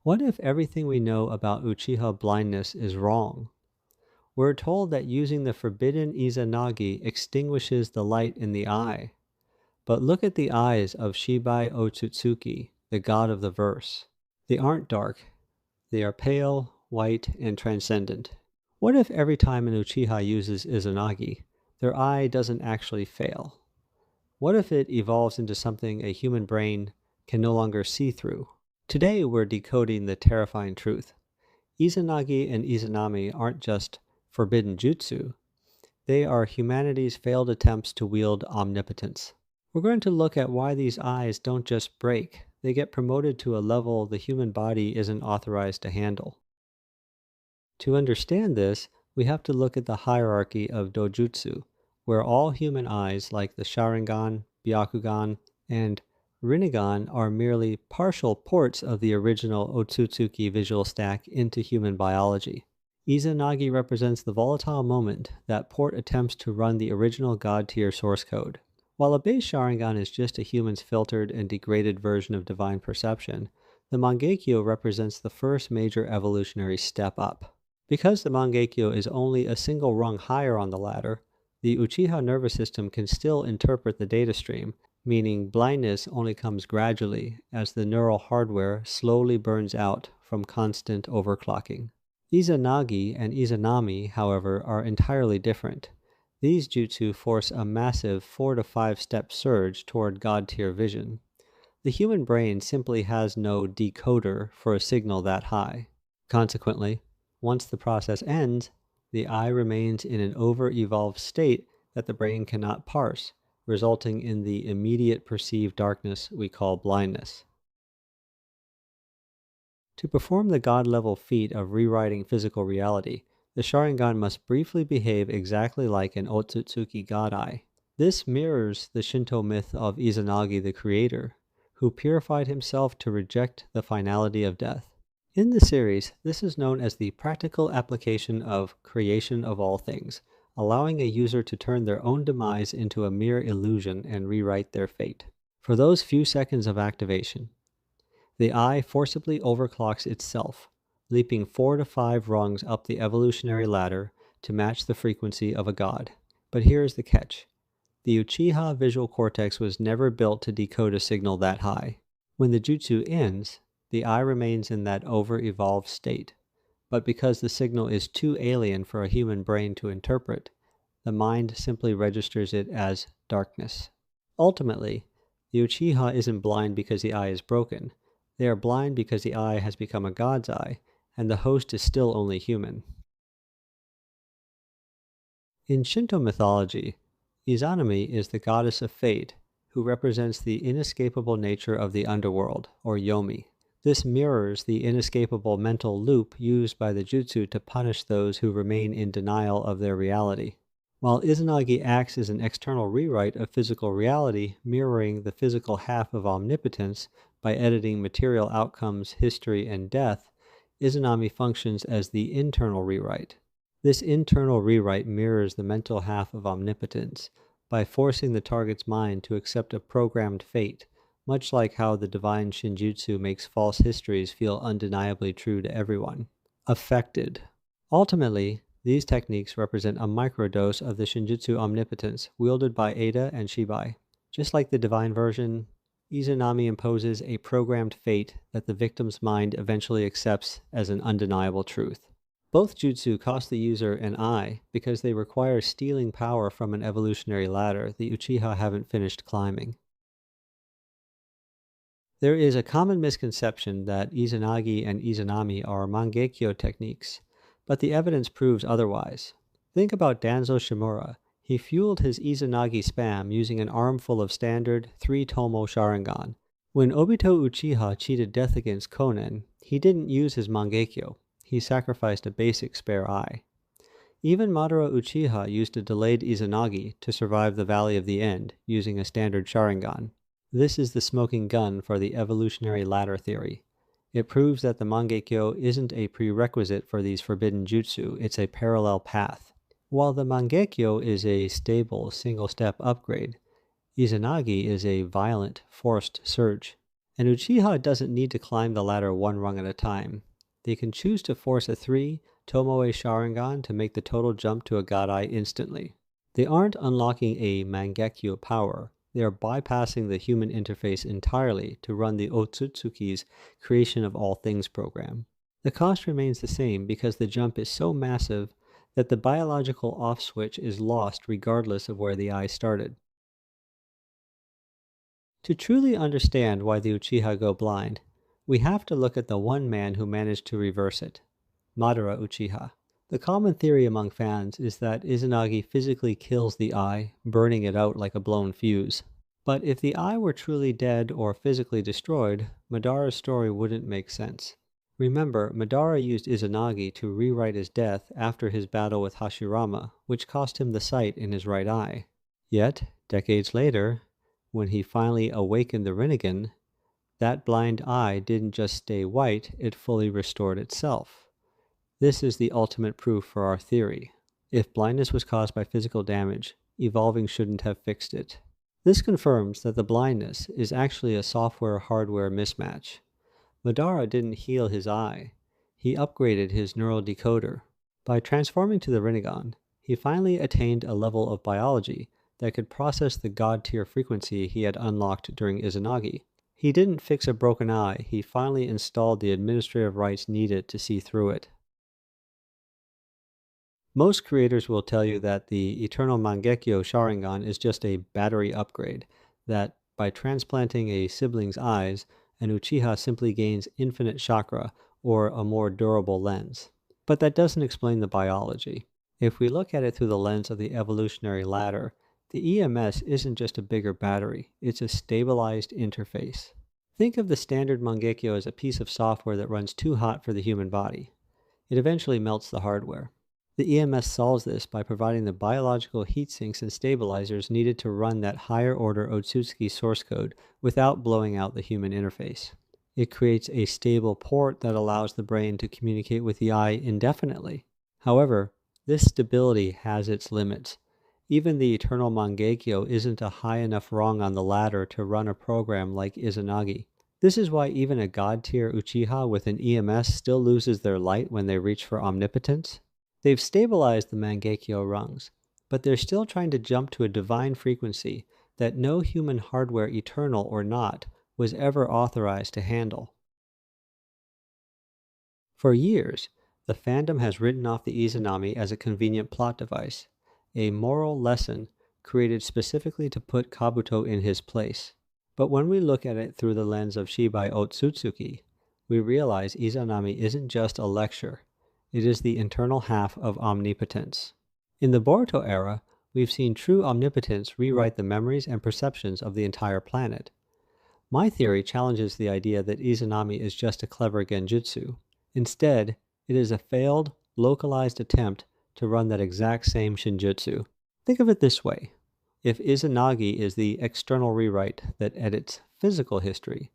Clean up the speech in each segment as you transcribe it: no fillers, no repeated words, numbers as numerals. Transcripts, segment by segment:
What if everything we know about Uchiha blindness is wrong? We're told that using the forbidden Izanagi extinguishes the light in the eye. But look at the eyes of Shibai Ōtsutsuki, the god of the verse. They aren't dark. They are pale, white, and transcendent. What if every time an Uchiha uses Izanagi, their eye doesn't actually fail? What if it evolves into something a human brain can no longer see through? Today we're decoding the terrifying truth. Izanagi and Izanami aren't just forbidden jutsu. They are humanity's failed attempts to wield omnipotence. We're going to look at why these eyes don't just break. They get promoted to a level the human body isn't authorized to handle. To understand this, we have to look at the hierarchy of dojutsu, where all human eyes like the Sharingan, Byakugan, and Rinnegan are merely partial ports of the original Ōtsutsuki visual stack into human biology. Izanagi represents the volatile moment that port attempts to run the original god-tier source code. While a base Sharingan is just a human's filtered and degraded version of divine perception, the Mangekyō represents the first major evolutionary step up. Because the Mangekyō is only a single rung higher on the ladder, the Uchiha nervous system can still interpret the data stream, meaning blindness only comes gradually as the neural hardware slowly burns out from constant overclocking. Izanagi and Izanami, however, are entirely different. These jutsu force a massive 4 to 5 step surge toward god-tier vision. The human brain simply has no decoder for a signal that high. Consequently, once the process ends, the eye remains in an over-evolved state that the brain cannot parse, resulting in the immediate perceived darkness we call blindness. To perform the god-level feat of rewriting physical reality, the Sharingan must briefly behave exactly like an Ōtsutsuki god eye. This mirrors the Shinto myth of Izanagi the creator, who purified himself to reject the finality of death. In the series, this is known as the practical application of creation of all things, allowing a user to turn their own demise into a mere illusion and rewrite their fate. For those few seconds of activation, the eye forcibly overclocks itself, leaping 4 to 5 rungs up the evolutionary ladder to match the frequency of a god. But here is the catch. The Uchiha visual cortex was never built to decode a signal that high. When the jutsu ends, the eye remains in that over-evolved state. But because the signal is too alien for a human brain to interpret, the mind simply registers it as darkness. Ultimately, the Uchiha isn't blind because the eye is broken. They are blind because the eye has become a god's eye, and the host is still only human. In Shinto mythology, Izanami is the goddess of fate, who represents the inescapable nature of the underworld, or yomi. This mirrors the inescapable mental loop used by the jutsu to punish those who remain in denial of their reality. While Izanagi acts as an external rewrite of physical reality, mirroring the physical half of omnipotence by editing material outcomes, history, and death, Izanami functions as the internal rewrite. This internal rewrite mirrors the mental half of omnipotence by forcing the target's mind to accept a programmed fate, much like how the divine Shinjutsu makes false histories feel undeniably true to everyone. Affected. Ultimately, these techniques represent a microdose of the Shinjutsu omnipotence wielded by Ada and Shibai. Just like the divine version, Izanami imposes a programmed fate that the victim's mind eventually accepts as an undeniable truth. Both jutsu cost the user an eye because they require stealing power from an evolutionary ladder the Uchiha haven't finished climbing. There is a common misconception that Izanagi and Izanami are Mangekyō techniques, but the evidence proves otherwise. Think about Danzo Shimura. He fueled his Izanagi spam using an armful of standard 3-tomo Sharingan. When Obito Uchiha cheated death against Konen, he didn't use his Mangekyō. He sacrificed a basic spare eye. Even Madara Uchiha used a delayed Izanagi to survive the Valley of the End using a standard Sharingan. This is the smoking gun for the evolutionary ladder theory. It proves that the Mangekyō isn't a prerequisite for these forbidden jutsu, it's a parallel path. While the Mangekyō is a stable single-step upgrade, Izanagi is a violent, forced surge. And Uchiha doesn't need to climb the ladder one rung at a time. They can choose to force a 3 Tomoe Sharingan to make the total jump to a God Eye instantly. They aren't unlocking a Mangekyō power. They are bypassing the human interface entirely to run the Ōtsutsuki's Creation of All Things program. The cost remains the same because the jump is so massive that the biological off switch is lost regardless of where the eye started. To truly understand why the Uchiha go blind, we have to look at the one man who managed to reverse it, Madara Uchiha. The common theory among fans is that Izanagi physically kills the eye, burning it out like a blown fuse. But if the eye were truly dead or physically destroyed, Madara's story wouldn't make sense. Remember, Madara used Izanagi to rewrite his death after his battle with Hashirama, which cost him the sight in his right eye. Yet, decades later, when he finally awakened the Rinnegan, that blind eye didn't just stay white, it fully restored itself. This is the ultimate proof for our theory. If blindness was caused by physical damage, evolving shouldn't have fixed it. This confirms that the blindness is actually a software-hardware mismatch. Madara didn't heal his eye. He upgraded his neural decoder. By transforming to the Rinnegan, he finally attained a level of biology that could process the god-tier frequency he had unlocked during Izanagi. He didn't fix a broken eye, he finally installed the administrative rights needed to see through it. Most creators will tell you that the Eternal Mangekyō Sharingan is just a battery upgrade, that by transplanting a sibling's eyes, an Uchiha simply gains infinite chakra or a more durable lens. But that doesn't explain the biology. If we look at it through the lens of the evolutionary ladder, the EMS isn't just a bigger battery, it's a stabilized interface. Think of the standard Mangekyō as a piece of software that runs too hot for the human body. It eventually melts the hardware. The EMS solves this by providing the biological heat sinks and stabilizers needed to run that higher order Ōtsutsuki source code without blowing out the human interface. It creates a stable port that allows the brain to communicate with the eye indefinitely. However, this stability has its limits. Even the Eternal Mangekyō isn't a high enough rung on the ladder to run a program like Izanagi. This is why even a god-tier Uchiha with an EMS still loses their light when they reach for Omnipotence. They've stabilized the Mangekyō rungs, but they're still trying to jump to a divine frequency that no human hardware, eternal or not, was ever authorized to handle. For years, the fandom has written off the Izanami as a convenient plot device, a moral lesson created specifically to put Kabuto in his place. But when we look at it through the lens of Shibai Ōtsutsuki, we realize Izanami isn't just a lecture. It is the internal half of omnipotence. In the Boruto era, we've seen true omnipotence rewrite the memories and perceptions of the entire planet. My theory challenges the idea that Izanami is just a clever genjutsu. Instead, it is a failed, localized attempt to run that exact same shinjutsu. Think of it this way. If Izanagi is the external rewrite that edits physical history,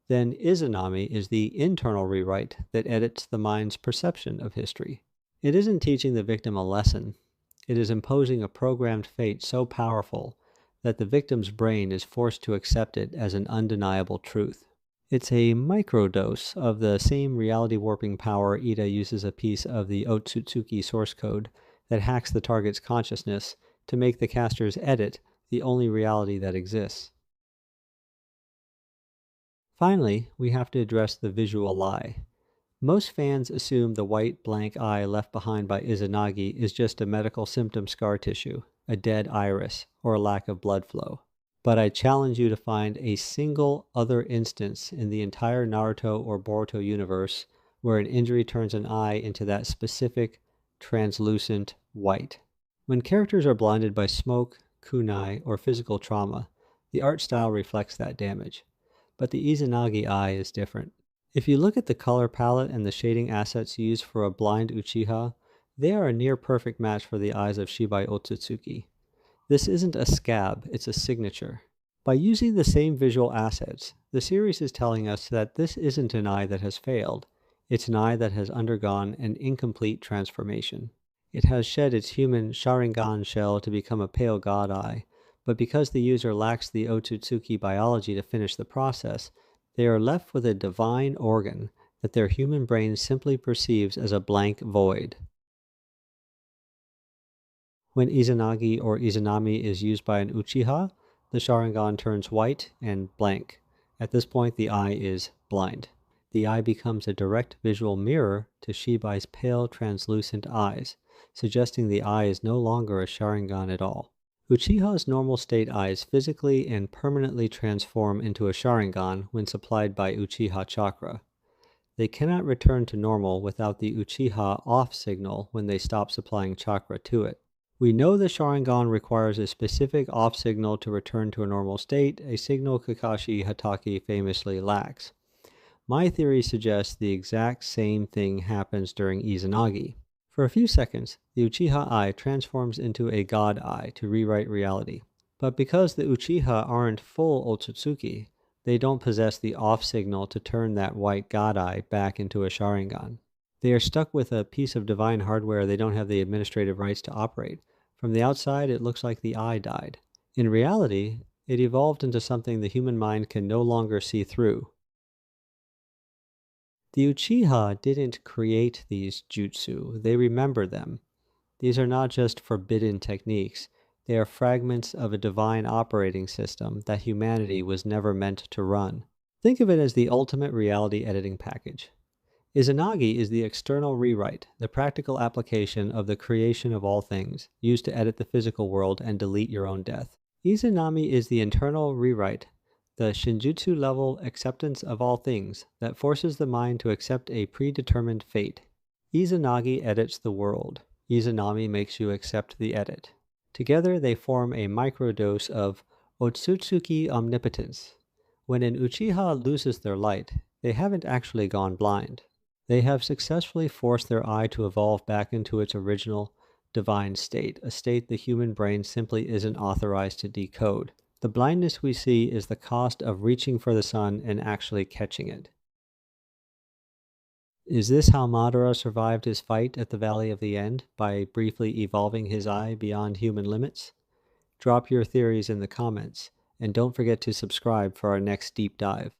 then Izanami is the internal rewrite that edits the mind's perception of history. It isn't teaching the victim a lesson. It is imposing a programmed fate so powerful that the victim's brain is forced to accept it as an undeniable truth. It's a microdose of the same reality warping power Ida uses a piece of the Ōtsutsuki source code that hacks the target's consciousness to make the caster's edit the only reality that exists. Finally, we have to address the visual lie. Most fans assume the white blank eye left behind by Izanagi is just a medical symptom scar tissue, a dead iris, or a lack of blood flow. But I challenge you to find a single other instance in the entire Naruto or Boruto universe where an injury turns an eye into that specific, translucent white. When characters are blinded by smoke, kunai, or physical trauma, the art style reflects that damage. But the Izanagi eye is different. If you look at the color palette and the shading assets used for a blind Uchiha, they are a near perfect match for the eyes of Shibai Ōtsutsuki. This isn't a scab, it's a signature. By using the same visual assets, the series is telling us that this isn't an eye that has failed, it's an eye that has undergone an incomplete transformation. It has shed its human Sharingan shell to become a pale god eye, but because the user lacks the Ōtsutsuki biology to finish the process, They are left with a divine organ that their human brain simply perceives as a blank void. When Izanagi or Izanami is used by an Uchiha, the Sharingan turns white and blank. At this point, the eye is blind. The eye becomes a direct visual mirror to Shibai's pale, translucent eyes, suggesting the eye is no longer a Sharingan at all. Uchiha's normal state eyes physically and permanently transform into a Sharingan when supplied by Uchiha chakra. They cannot return to normal without the Uchiha off signal when they stop supplying chakra to it. We know the Sharingan requires a specific off signal to return to a normal state, a signal Kakashi Hatake famously lacks. My theory suggests the exact same thing happens during Izanagi. For a few seconds, the Uchiha eye transforms into a god eye to rewrite reality. But because the Uchiha aren't full Ōtsutsuki, they don't possess the off signal to turn that white god eye back into a Sharingan. They are stuck with a piece of divine hardware they don't have the administrative rights to operate. From the outside, it looks like the eye died. In reality, it evolved into something the human mind can no longer see through. The Uchiha didn't create these jutsu, they remember them. These are not just forbidden techniques, they are fragments of a divine operating system that humanity was never meant to run. Think of it as the ultimate reality editing package. Izanagi is the external rewrite, the practical application of the creation of all things, used to edit the physical world and delete your own death. Izanami is the internal rewrite, the Shinjutsu level acceptance of all things that forces the mind to accept a predetermined fate. Izanagi edits the world. Izanami makes you accept the edit. Together they form a microdose of Ōtsutsuki omnipotence. When an Uchiha loses their light, they haven't actually gone blind. They have successfully forced their eye to evolve back into its original divine state, a state the human brain simply isn't authorized to decode. The blindness we see is the cost of reaching for the sun and actually catching it. Is this how Madara survived his fight at the Valley of the End, by briefly evolving his eye beyond human limits? Drop your theories in the comments, and don't forget to subscribe for our next deep dive.